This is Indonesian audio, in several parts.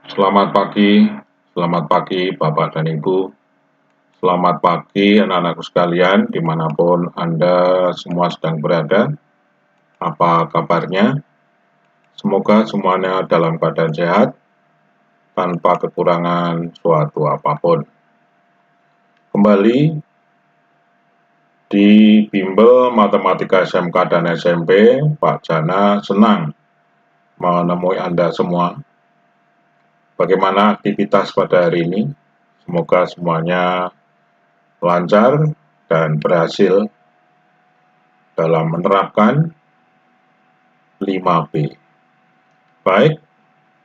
Selamat pagi Bapak dan Ibu, selamat pagi anak-anakku sekalian dimanapun Anda semua sedang berada. Apa kabarnya? Semoga semuanya dalam keadaan sehat, tanpa kekurangan suatu apapun. Kembali di Bimbel Matematika SMK dan SMP, Pak Jana senang menemui Anda semua. Bagaimana aktivitas pada hari ini? Semoga semuanya lancar dan berhasil dalam menerapkan 5B. Baik,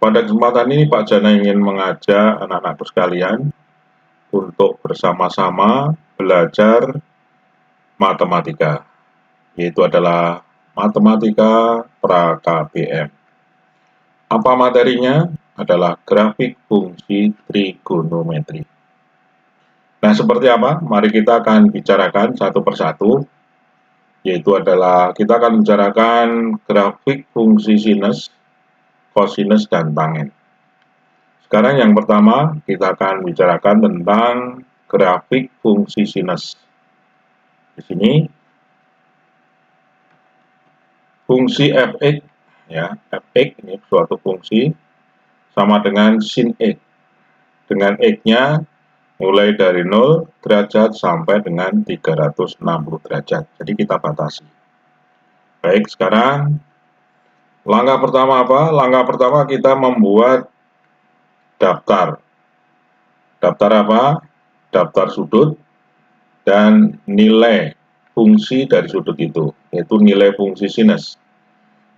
pada kesempatan ini Pak Jana ingin mengajak anak-anakku sekalian untuk bersama-sama belajar matematika, yaitu adalah matematika pra-KBM. Apa materinya? Adalah grafik fungsi trigonometri. Nah, seperti apa? Mari kita akan bicarakan satu persatu, yaitu adalah kita akan membicarakan grafik fungsi sinus, kosinus, dan tangen. Sekarang yang pertama, kita akan bicarakan tentang grafik fungsi sinus. Di sini, fungsi fx, ya, fx ini suatu fungsi sama dengan sin x. Dengan x-nya mulai dari 0 derajat sampai dengan 360 derajat. Jadi kita batasi. Baik, sekarang langkah pertama apa? Langkah pertama kita membuat daftar. Daftar apa? Daftar sudut dan nilai fungsi dari sudut itu, yaitu nilai fungsi sinus.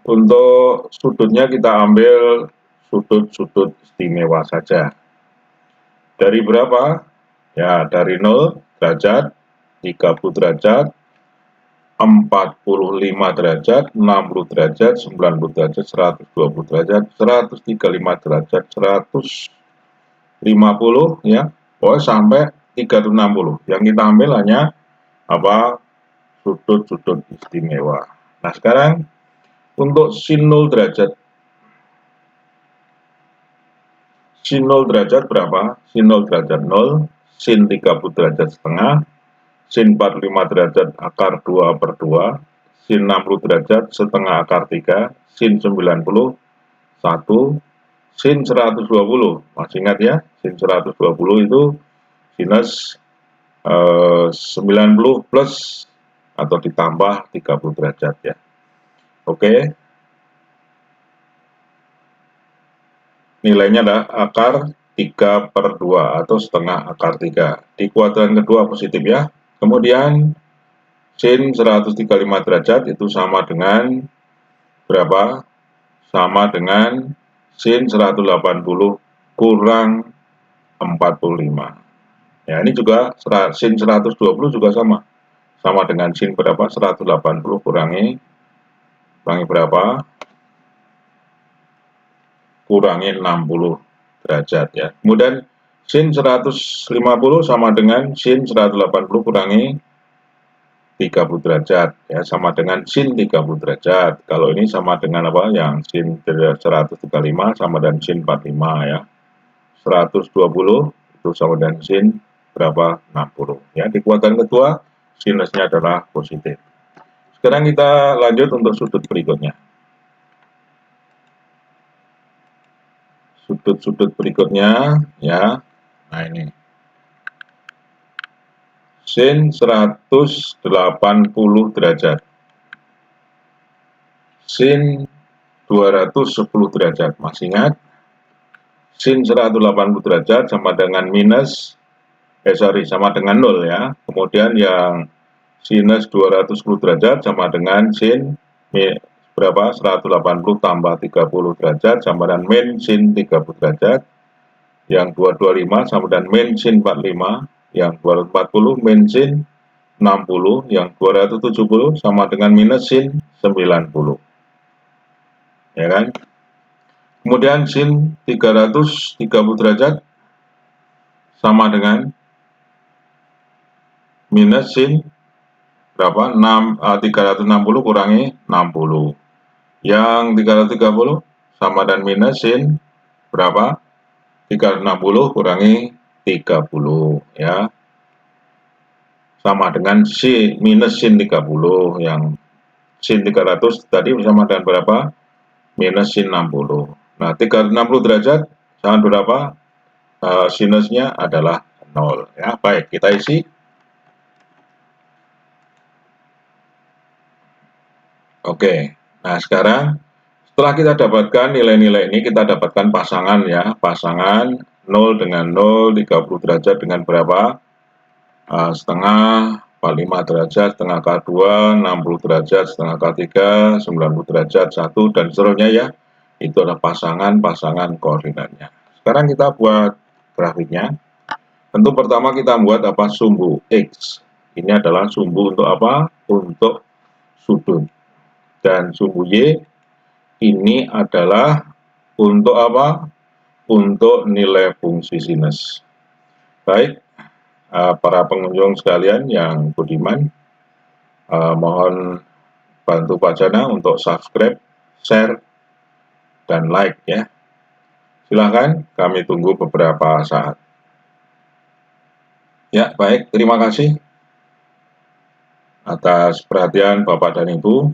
Untuk sudutnya kita ambil sudut-sudut istimewa saja. Dari berapa? Ya, dari 0 derajat, 30 derajat, 45 derajat, 60 derajat, 90 derajat, 120 derajat, 135 derajat, 150 ya, pokoknya sampai 360. Yang kita ambil hanya apa? Sudut-sudut istimewa. Nah, sekarang untuk sin 0 derajat. Sin 0 derajat berapa? Sin 0 derajat 0, sin 30 derajat setengah, sin 45 derajat akar 2 per 2, sin 60 derajat setengah akar 3, sin 90, 1, sin 120. Masih ingat ya? Sin 120 itu sinus 90 plus atau ditambah 30 derajat ya. Oke. Nilainya adalah akar 3 per 2 atau setengah akar 3. Di kuadran kedua positif ya. Kemudian sin 135 derajat itu sama dengan berapa? Sama dengan sin 180 kurang 45. Ya, ini juga sin 120 juga sama. Sama dengan sin berapa? 180 kurangi berapa? Kurangi 60 derajat ya. Kemudian sin 150 sama dengan sin 180 kurangi 30 derajat ya, sama dengan sin 30 derajat. Kalau ini sama dengan apa? Yang sin 135 sama dengan sin 45 ya. 120 itu sama dengan sin berapa? 60 ya. Di kuadran kedua sinusnya adalah positif. Sekarang kita lanjut untuk sudut berikutnya. Sudut-sudut berikutnya ya. Nah, ini sin 180 derajat, sin 210 derajat. Masih ingat? Sin 180 derajat sama dengan sama dengan 0 ya. Kemudian yang sinus 210 derajat sama dengan sin berapa? 180 tambah 30 derajat sama dengan min sin 30 derajat. Yang 225 sama dengan min sin 45. Yang 240 min sin 60. Yang 270 sama dengan minus sin 90. Ya kan? Kemudian sin 330 derajat sama dengan minus sin berapa? 360 kurangi 60. Yang 330 sama dengan minus sin berapa? 360 kurangi 30 ya. Sama dengan minus sin 30, yang sin 300 tadi sama dengan berapa? Minus sin 60. Nah, 360 derajat sama berapa? Sinusnya adalah 0 ya. Baik, kita isi. Oke. Nah, sekarang setelah kita dapatkan nilai-nilai ini, kita dapatkan pasangan ya. Pasangan 0 dengan 0, 30 derajat dengan berapa? Setengah, 45 derajat, setengah K2, 60 derajat, setengah K3, 90 derajat, 1, dan seterusnya ya. Itu adalah pasangan-pasangan koordinatnya. Sekarang kita buat grafiknya. Tentu pertama kita buat apa? Sumbu X. Ini adalah sumbu untuk apa? Untuk sudut. Dan sumbu Y ini adalah untuk apa? Untuk nilai fungsi sinus. Baik, para pengunjung sekalian yang budiman, mohon bantu Pak Jana untuk subscribe, share, dan like ya. Silahkan, kami tunggu beberapa saat. Ya, baik, terima kasih atas perhatian Bapak dan Ibu.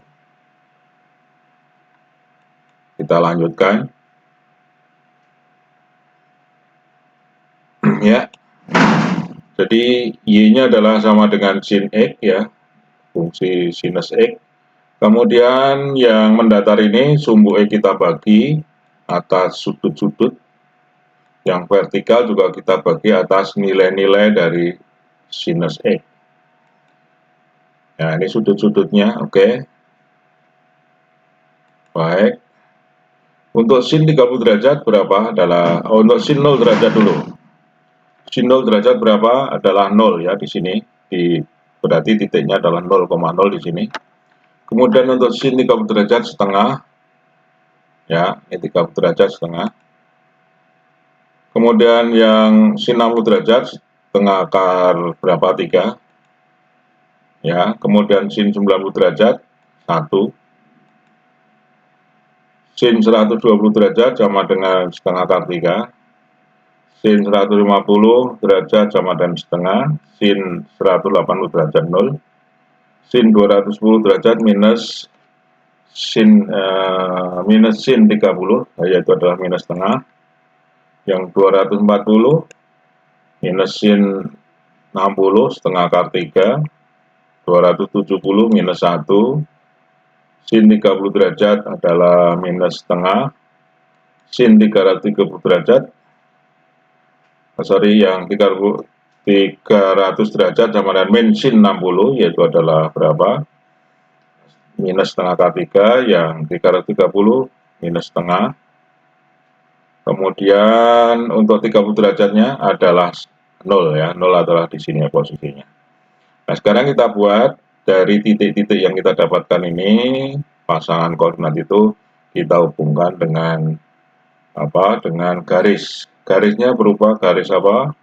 Kita lanjutkan. Ya, jadi Y-nya adalah sama dengan sin X ya, fungsi sinus X. Kemudian yang mendatar ini sumbu E kita bagi atas sudut-sudut. Yang vertikal juga kita bagi atas nilai-nilai dari sinus X. Nah, ini sudut-sudutnya, oke. Baik. Untuk sin 30 derajat berapa adalah, untuk sin 0 derajat dulu. Sin 0 derajat berapa adalah 0 ya di sini. Berarti titiknya adalah 0,0 di sini. Kemudian untuk sin 30 derajat setengah, ya, ini 30 derajat setengah. Kemudian yang sin 60 derajat setengah akar berapa? 3. Ya, kemudian sin 90 derajat 1. Sin 120 derajat sama dengan setengah akar 3. Sin 150 derajat sama dengan setengah. Sin 180 derajat 0. Sin 210 derajat minus sin 30, yaitu adalah minus setengah. Yang 240 minus sin 60 setengah akar 3. 270 minus 1. Sin 30 derajat adalah minus setengah. Sin 330 derajat, yang 300 derajat sama dengan min sin 60, yaitu adalah berapa? Minus setengah K3, yang 330 minus setengah. Kemudian untuk 30 derajatnya adalah 0 ya, 0 adalah di sini ya posisinya. Nah, sekarang kita buat dari titik-titik yang kita dapatkan ini, pasangan koordinat itu kita hubungkan dengan apa? Dengan garis. Garisnya berupa garis apa?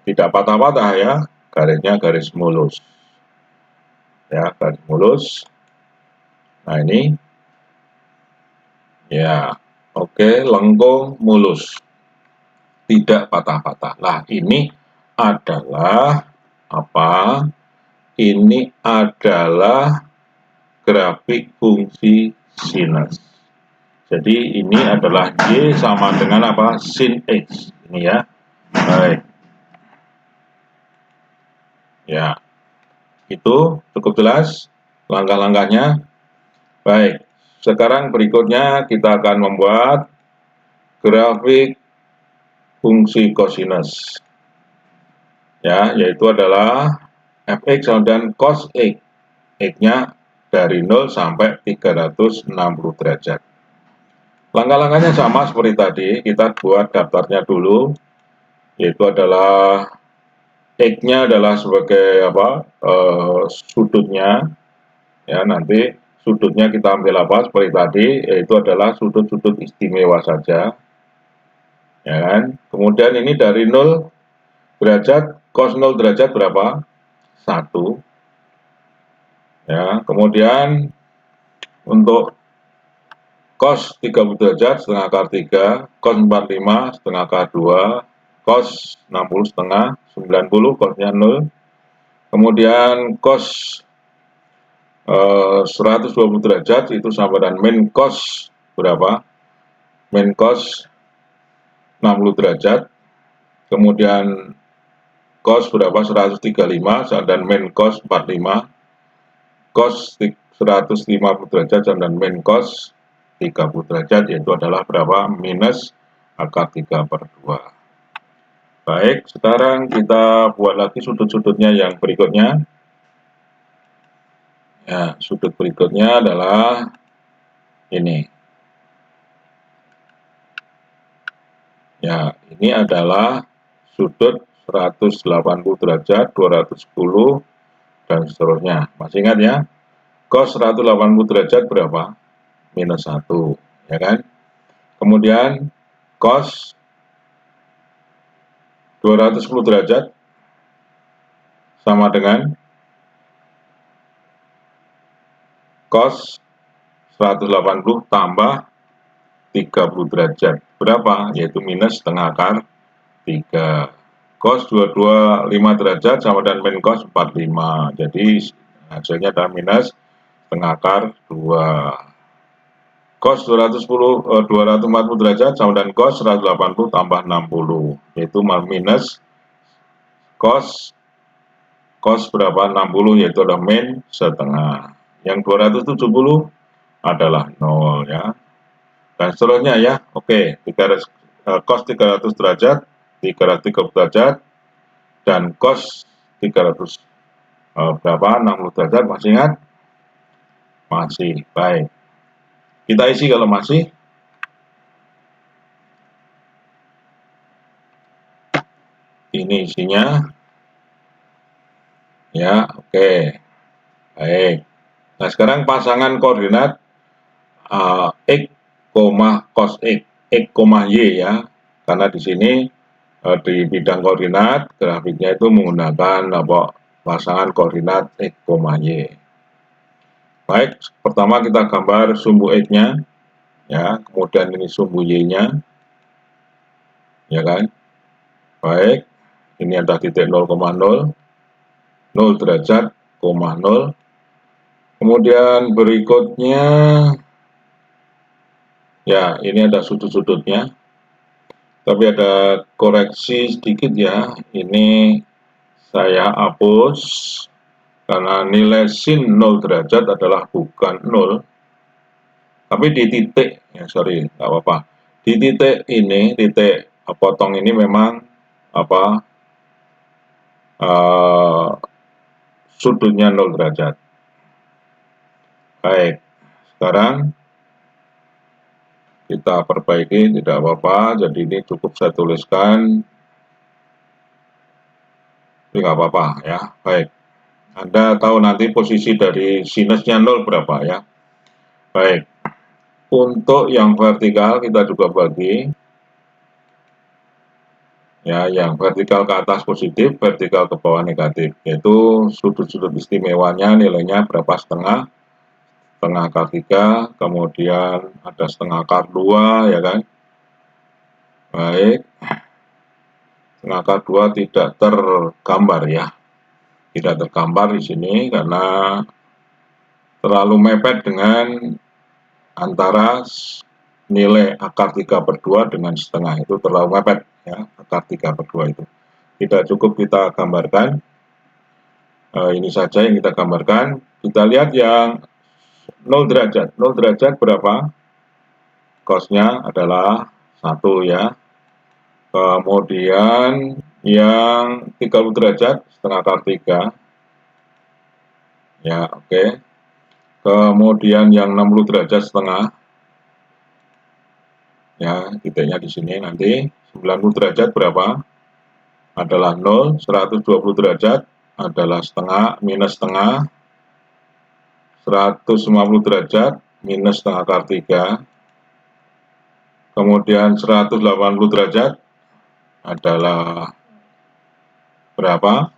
Tidak patah-patah ya, garisnya garis mulus. Ya, garis mulus. Nah, ini ya, oke, lengkung mulus. Tidak patah-patah. Nah, ini adalah apa? Ini adalah grafik fungsi sinus. Jadi ini adalah Y sama dengan apa? Sin X. Ini ya. Baik. Ya. Itu cukup jelas langkah-langkahnya. Baik. Sekarang berikutnya kita akan membuat grafik fungsi kosinus. Ya, yaitu adalah fx sama dengan cos X. X-nya dari 0 sampai 360 derajat. Langkah-langkahnya sama seperti tadi, kita buat daftarnya dulu, yaitu adalah X-nya adalah sebagai apa? Sudutnya, ya, nanti sudutnya kita ambil apa? Seperti tadi, yaitu adalah sudut-sudut istimewa saja, ya kan? Kemudian ini dari 0 derajat, cos 0 derajat berapa? 1. Ya, kemudian untuk cos 30 derajat setengah akar 3, cos 45 setengah akar 2, cos 60 setengah 90, cosnya 0. Kemudian cos 120 derajat itu sama dengan min cos berapa? Min cos 60 derajat. Kemudian cos berapa? 135 dan min cos 45. Cos 150 derajat dan min cos 30 derajat, yaitu adalah berapa? Minus akar 3/2. Baik, sekarang kita buat lagi sudut-sudutnya yang berikutnya. Ya, sudut berikutnya adalah ini. Ya, ini adalah sudut 180 derajat, 210, dan seterusnya. Masih ingat ya? Cos 180 derajat berapa? Minus 1, ya kan? Kemudian cos 210 derajat sama dengan cos 180 tambah 30 derajat. Berapa? Yaitu minus setengah akar 3. Cos 225 derajat sama dengan min cos 45. Jadi hasilnya adalah minus setengah akar 2. Cos 240 derajat sama dengan cos 180 tambah 60. Yaitu minus cos berapa? 60, yaitu adalah min setengah. Yang 270 adalah 0 ya. Dan seterusnya ya. Oke, cos 300 derajat, 330 derajat, dan cos 300 berapa? 60 derajat. Masih ingat? Masih. Baik. Kita isi kalau masih. Ini isinya. Ya, oke. Baik. Nah, sekarang pasangan koordinat X, cos X, X, Y ya. Karena di sini di bidang koordinat grafiknya itu menggunakan pasangan koordinat X, Y. Baik, pertama kita gambar sumbu X-nya ya, kemudian ini sumbu Y-nya. Ya kan? Baik. Ini ada titik 0,0, 0 derajat, 0. Kemudian berikutnya ya, ini ada sudut-sudutnya. Tapi ada koreksi sedikit ya. Ini saya hapus karena nilai sin 0 derajat adalah bukan 0. Tapi di titik, ya sorry, nggak apa-apa. Di titik ini, titik potong ini memang sudutnya 0 derajat. Baik, sekarang kita perbaiki, tidak apa-apa. Jadi ini cukup saya tuliskan, ini nggak apa-apa ya. Baik, Anda tahu nanti posisi dari sinusnya 0 berapa ya. Baik, untuk yang vertikal kita juga bagi. Ya, yang vertikal ke atas positif, vertikal ke bawah negatif. Yaitu sudut-sudut istimewanya nilainya berapa? Setengah akar 3, kemudian ada setengah akar 2, ya kan? Baik, setengah akar 2 tidak tergambar ya. Tidak tergambar di sini karena terlalu mepet dengan antara nilai akar 3/2 dengan setengah, itu terlalu mepet ya, akar 3/2 itu. Tidak cukup kita gambarkan. Ini saja yang kita gambarkan. Kita lihat yang 0 derajat. 0 derajat berapa? Cosnya adalah 1 ya. Kemudian yang 30 derajat setengah akar 3. Ya, oke. Kemudian yang 60 derajat setengah. Ya, titiknya di sini nanti. 90 derajat berapa? Adalah 0. 120 derajat adalah setengah, minus setengah. 150 derajat minus setengah akar 3. Kemudian 180 derajat adalah berapa?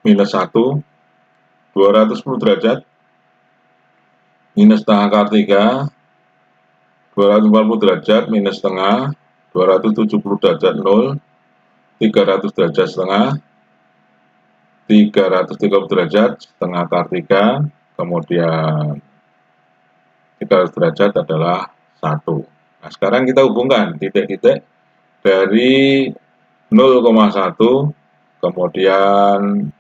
Minus 1. 210 derajat minus setengah akar 3, 240 derajat minus setengah, 270 derajat 0, 300 derajat setengah, 330 derajat setengah akar 3, kemudian 300 derajat adalah 1. Nah, sekarang kita hubungkan titik-titik dari 0,1, kemudian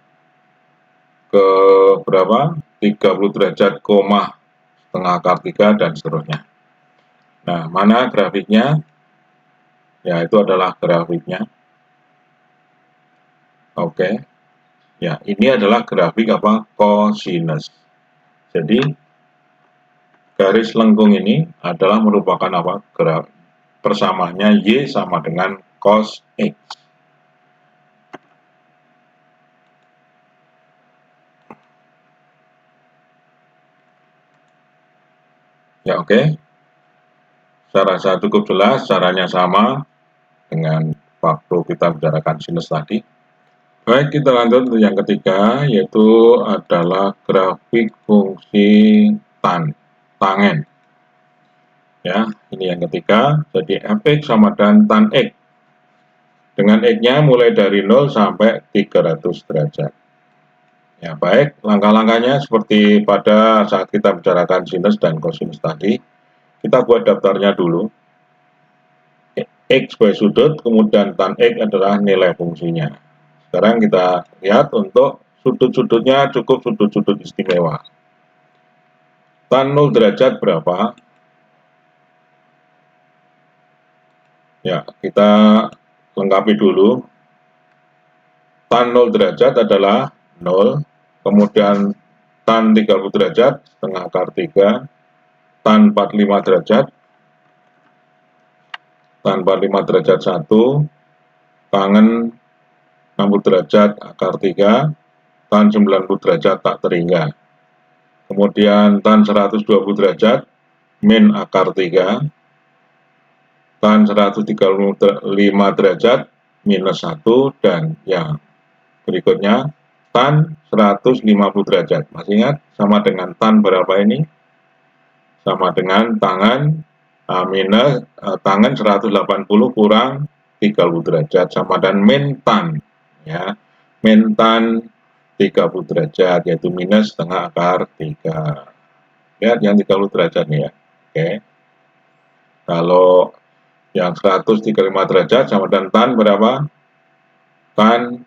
ke berapa? 30 derajat, koma setengah akar 3, dan seterusnya. Nah, mana grafiknya? Ya, itu adalah grafiknya. Oke. Ya, ini adalah grafik apa? Kosinus. Jadi, garis lengkung ini adalah merupakan apa? Persamaannya Y sama dengan cos X. Ya, oke. Saya rasa cukup jelas, caranya sama dengan waktu kita bicarakan sinus tadi. Baik, kita lanjut untuk yang ketiga, yaitu adalah grafik fungsi tangen. Ya, ini yang ketiga. Jadi fx sama dengan tan x. Dengan x-nya mulai dari 0 sampai 300 derajat. Ya, baik, langkah-langkahnya seperti pada saat kita bicarakan sinus dan kosinus tadi. Kita buat daftarnya dulu. X sebagai sudut, kemudian tan x adalah nilai fungsinya. Sekarang kita lihat untuk sudut-sudutnya cukup sudut-sudut istimewa. Tan 0 derajat berapa? Ya, kita lengkapi dulu. Tan 0 derajat adalah 0, kemudian tan 30 derajat, setengah akar 3, tan 45 derajat, tan 45 derajat 1, tangen 60 derajat akar 3, tan 90 derajat tak terhingga. Kemudian tan 120 derajat, min akar 3, tan 135 derajat, minus 1, dan yang berikutnya tan 150 derajat. Masih ingat sama dengan tan berapa ini? Sama dengan minus tangen 180 kurang 30 derajat sama dengan min tan, ya. Min tan 30 derajat yaitu minus setengah akar 3. Lihat yang 30 derajat nih ya. Oke. Kalau yang 135 derajat sama dengan tan berapa? Tan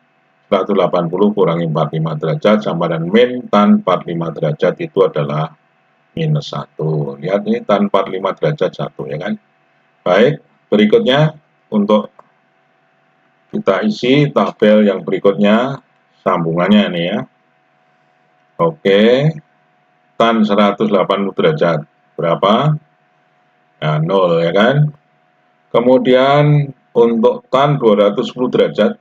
180 kurangi 45 derajat sama dengan min tan 45 derajat itu adalah minus 1. Lihat ini tan 45 derajat 1 ya kan. Baik, berikutnya untuk kita isi tabel yang berikutnya sambungannya nih ya. Oke, tan 180 derajat berapa? Nah, 0 ya kan. Kemudian untuk tan 210 derajat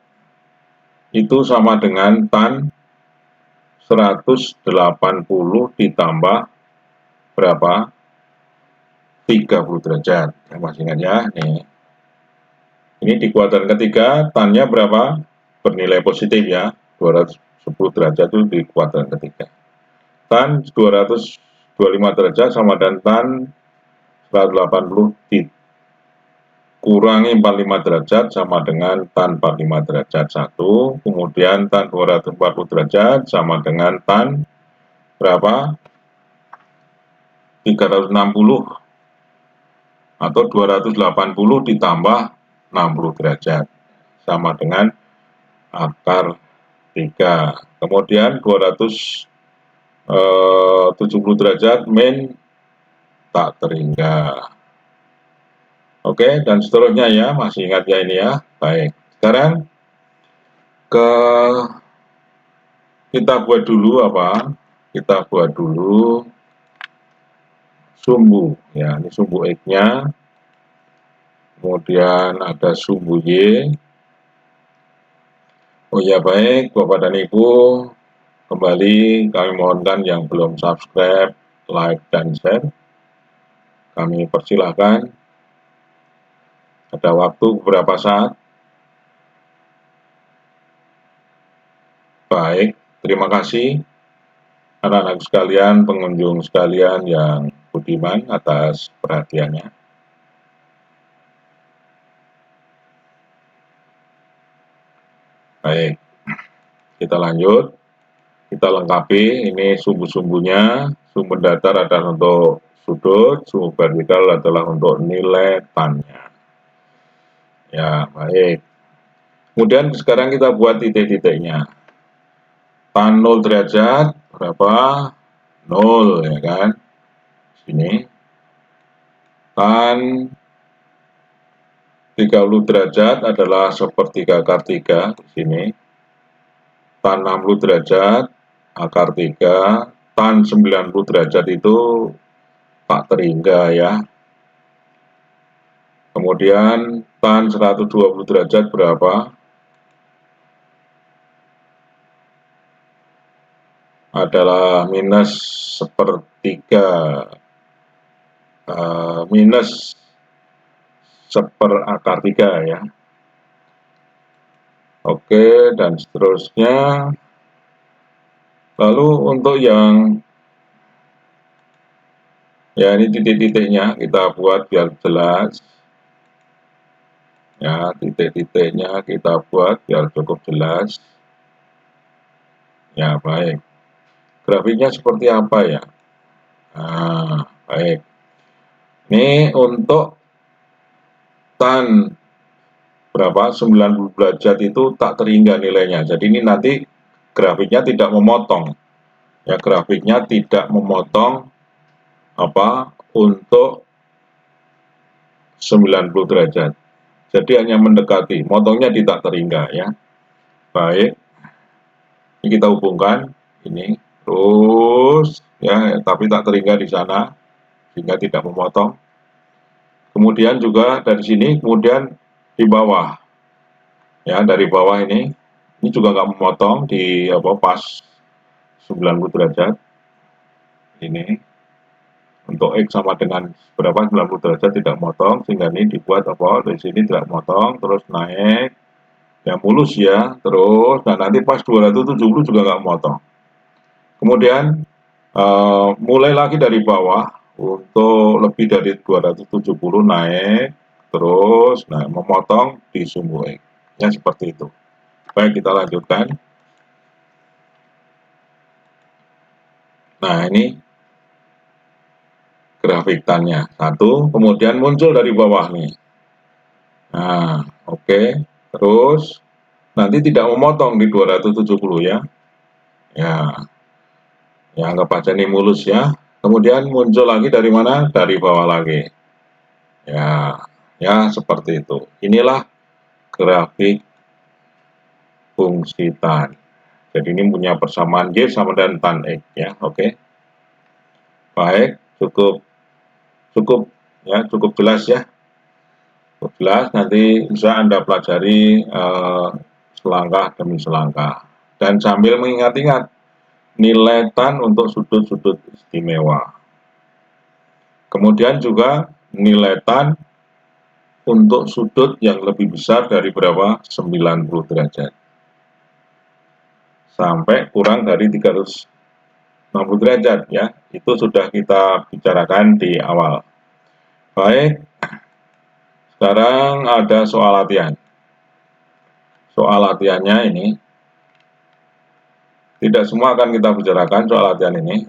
itu sama dengan tan 180 ditambah berapa? 30 derajat. Yang masih ingat ya, nih. Ini di kuadran ketiga, tannya berapa? Bernilai positif ya, 210 derajat itu di kuadran ketiga. Tan 225 derajat sama dengan tan 180 dikurangi 45 derajat sama dengan tan 45 derajat 1. Kemudian tan 240 derajat sama dengan tan berapa? 360 atau 280 ditambah 60 derajat sama dengan akar 3. Kemudian 270 derajat min tak terhingga. Oke, dan seterusnya ya, masih ingat ya ini ya. Baik, sekarang kita buat dulu apa? Kita buat dulu sumbu ya, ini sumbu X-nya. Kemudian ada sumbu Y. Oh ya baik, Bapak dan Ibu, kembali kami mohonkan yang belum subscribe, like, dan share. Kami persilahkan. Ada waktu beberapa saat. Baik, terima kasih. anak-anak sekalian, pengunjung sekalian yang budiman atas perhatiannya. Baik, kita lanjut. Kita lengkapi, ini sumbu-sumbunya. Sumbu datar adalah untuk sudut, sumbu vertikal adalah untuk nilai tannya. Ya, baik. Kemudian sekarang kita buat titik-titiknya. Tan 0 derajat, berapa? 0, ya kan? Sini. Tan 30 derajat adalah sepertiga akar 3, di sini. Tan 60 derajat, akar 3. Tan 90 derajat itu tak terhingga ya. Kemudian tan 120 derajat berapa? Adalah minus sepertiga, minus seperakar 3 ya. Oke, dan seterusnya. Lalu untuk yang ya ini titik-titiknya kita buat biar jelas. Ya, titik-titiknya kita buat biar cukup jelas. Ya, baik. Grafiknya seperti apa ya? Nah, baik. Ini untuk tan berapa 90 derajat itu tak terhingga nilainya. Jadi ini nanti grafiknya tidak memotong. Ya, grafiknya tidak memotong apa untuk 90 derajat. Jadi hanya mendekati, motongnya di tak terhingga ya. Baik. Ini kita hubungkan ini terus ya, tapi tak terhingga di sana sehingga tidak memotong. Kemudian juga dari sini, kemudian di bawah ya, dari bawah ini juga nggak memotong di apa pas 90 derajat ini untuk X sama dengan berapa 90 derajat tidak memotong, sehingga ini dibuat apa dari sini tidak memotong, terus naik yang mulus ya, terus nah nanti pas 270 juga nggak memotong. Kemudian mulai lagi dari bawah untuk lebih dari 270 naik terus, nah memotong di sumbu X ya, seperti itu. Baik, kita lanjutkan. Nah, ini grafik tannya satu, kemudian muncul dari bawah nih. Nah, oke. Terus nanti tidak memotong di 270 ya. Ya anggap aja ini mulus ya. Kemudian muncul lagi dari mana? Dari bawah lagi. Ya seperti itu. Inilah grafik fungsi tan. Jadi ini punya persamaan Y sama dengan tan X ya. Oke. Baik, cukup jelas ya. Cukup jelas, nanti bisa Anda pelajari selangkah demi selangkah. Dan sambil mengingat-ingat nilai tan untuk sudut-sudut istimewa. Kemudian juga nilai tan untuk sudut yang lebih besar dari berapa? 90 derajat. Sampai kurang dari 360 derajat ya. Itu sudah kita bicarakan di awal. Baik, sekarang ada soal latihan. Soal latihannya ini tidak semua akan kita bicarakan soal latihan ini.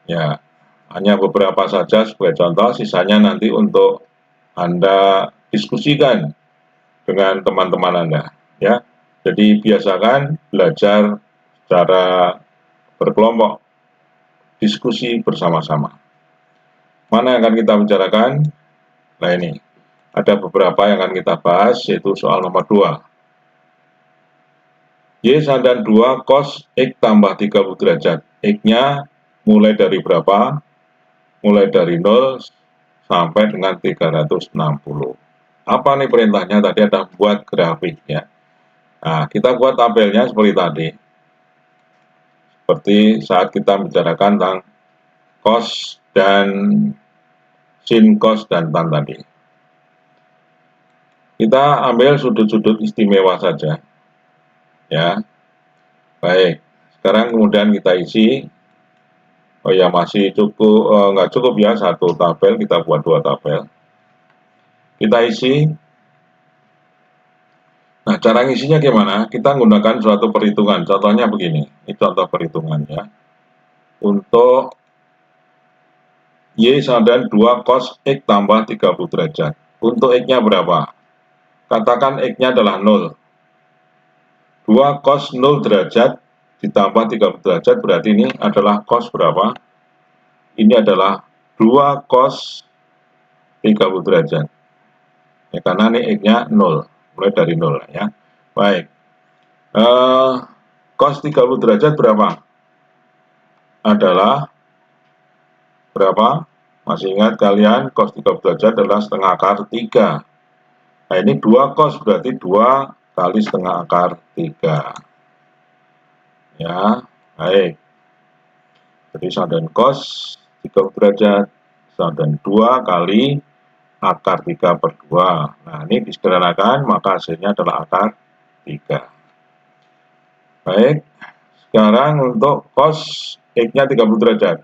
Ya, hanya beberapa saja sebagai contoh, sisanya nanti untuk Anda diskusikan dengan teman-teman Anda, ya. Jadi biasakan belajar secara berkelompok, diskusi bersama-sama. Mana yang akan kita bicarakan? Nah ini, ada beberapa yang akan kita bahas, yaitu soal nomor 2. Y sama dengan 2 cos X tambah 30 derajat. X-nya mulai dari berapa? Mulai dari 0 sampai dengan 360. Apa nih perintahnya? Tadi ada buat grafik ya. Nah, kita buat tabelnya seperti tadi. Seperti saat kita bicarakan tentang cos dan sin, cos dan tan tadi. Kita ambil sudut-sudut istimewa saja. Ya. Baik. Sekarang kemudian kita isi. Oh ya, masih cukup, nggak cukup ya satu tabel, kita buat dua tabel. Kita isi. Nah, cara ngisinya gimana? Kita menggunakan suatu perhitungan. Contohnya begini, ini contoh perhitungannya. Untuk Y sama dengan 2 cos X tambah 30 derajat. Untuk X-nya berapa? Katakan X-nya adalah 0. 2 cos 0 derajat ditambah 30 derajat berarti ini adalah cos berapa? Ini adalah 2 cos 30 derajat. Ya, karena ini X-nya 0. Mulai dari 0 ya. Baik. Cos 30 derajat berapa? Adalah berapa? Masih ingat kalian cos 30 derajat adalah setengah akar 3. Nah, ini 2 cos berarti 2 kali setengah akar 3. Ya, baik. Jadi sama dengan cos 30 derajat sama dengan 2 kali akar 3 per 2. Nah, ini disederhanakan, maka hasilnya adalah akar 3. Baik, sekarang untuk cos X-nya 30 derajat.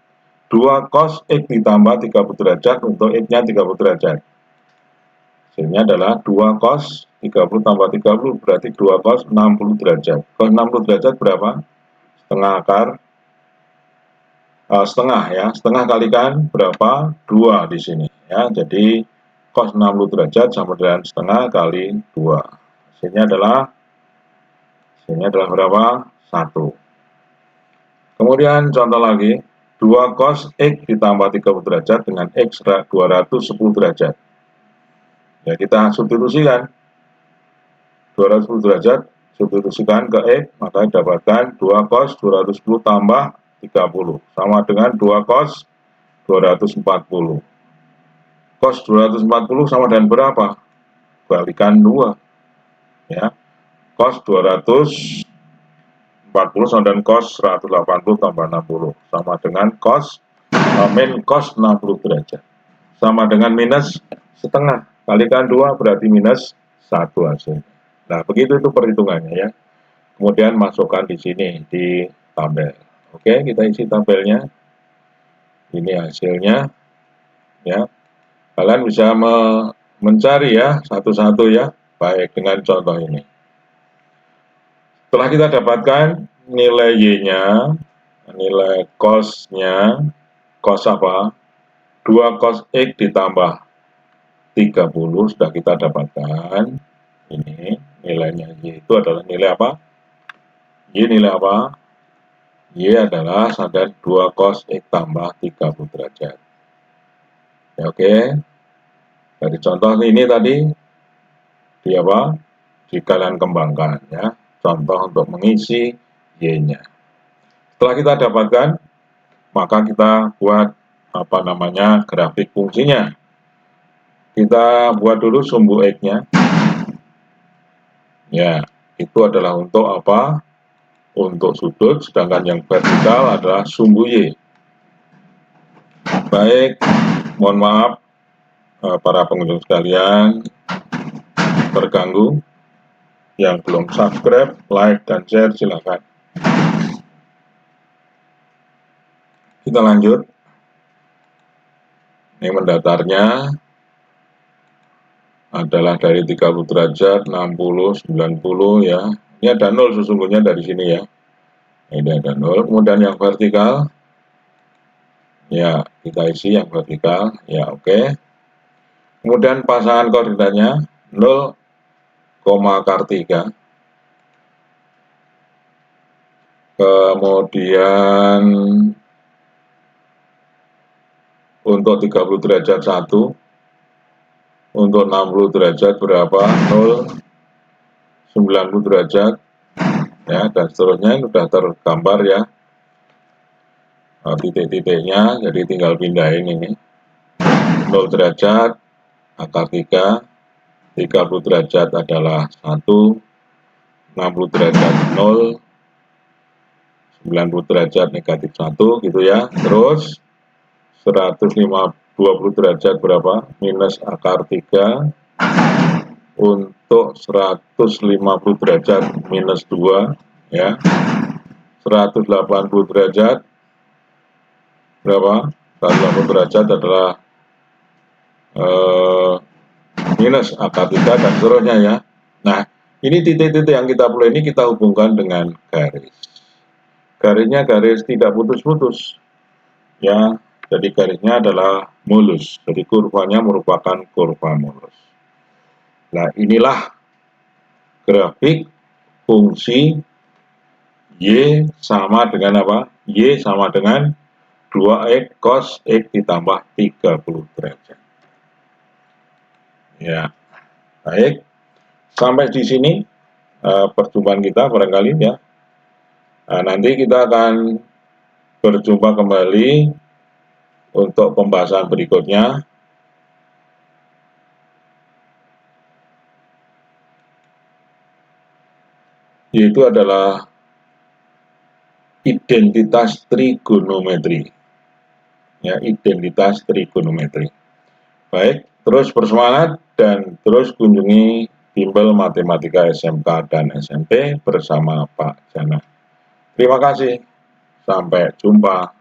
2 cos X ditambah 30 derajat untuk X-nya 30 derajat. Hasilnya adalah 2 cos 30 tambah 30 berarti 2 cos 60 derajat. Cos 60 derajat berapa? Setengah akar, setengah ya, setengah kalikan berapa? 2 di sini ya. Jadi cos 60 derajat sama dengan setengah kali 2. Hasilnya adalah berapa? 1. Kemudian contoh lagi, 2 cos X ditambah 30 derajat dengan X 210 derajat. Ya, kita substitusikan 210 derajat, substitusikan ke X, maka dapatkan 2 cos 210 tambah 30 sama dengan 2 cos 240. Cos 240 sama dengan berapa? Balikan 2 ya. Cos 240 sama dengan cos 180 tambah 60 sama dengan cos min cos 60 derajat sama dengan minus setengah, kalikan 2 berarti minus 1 hasilnya. Nah, begitu itu perhitungannya ya. Kemudian masukkan di sini di tabel. Oke, kita isi tabelnya. Ini hasilnya ya. Kalian bisa mencari ya satu-satu ya, baik dengan contoh ini. Setelah kita dapatkan nilai Y-nya, nilai cos-nya, cos apa? 2 cos X ditambah 30 sudah kita dapatkan. Ini nilainya Y itu adalah nilai apa? Y nilai apa? Y adalah sama 2 cos X tambah 30 derajat. Ya, oke. Dari contoh ini tadi, di apa? Kalian kembangkan ya. Contoh untuk mengisi Y-nya. Setelah kita dapatkan, maka kita buat apa namanya grafik fungsinya. Kita buat dulu sumbu X-nya. Ya, itu adalah untuk apa? Untuk sudut, sedangkan yang vertikal adalah sumbu Y. Baik, mohon maaf para pengunjung sekalian terganggu. Yang belum subscribe, like, dan share silakan. Kita lanjut. Ini mendatarnya adalah dari 30 derajat, 60, 90 ya. Ini ada 0 sesungguhnya dari sini ya. Ini ada 0. Kemudian yang vertikal, ya kita isi yang vertikal, ya oke. Kemudian pasangan koordinatnya 0, akar 3. Kemudian untuk 30 derajat 1, untuk 60 derajat berapa? 0, 90 derajat, ya, dan seterusnya sudah tergambar ya titik-titiknya, jadi tinggal pindahin ini. 0 derajat, akar 3, 30 derajat adalah 1, 60 derajat 0, 90 derajat negatif 1 gitu ya. Terus 120 derajat berapa? Minus akar 3. Untuk 150 derajat minus 2 ya. 180 derajat berapa? 180 derajat adalah minus akar 3 dan seterusnya ya. Nah, ini titik-titik yang kita perlu ini kita hubungkan dengan garis. Garisnya garis tidak putus-putus ya. Jadi garisnya adalah mulus. Jadi kurvanya merupakan kurva mulus. Nah, inilah grafik fungsi Y sama dengan apa? Y sama dengan 2X cos X ditambah 30 derajat. Ya, baik. Sampai di sini perjumpaan kita barangkali ya. Nah, nanti kita akan berjumpa kembali untuk pembahasan berikutnya. Yaitu adalah identitas trigonometri. Ya, identitas trigonometri. Baik, terus bersemangat dan terus kunjungi bimbel matematika SMK dan SMP bersama Pak Jana. Terima kasih. Sampai jumpa.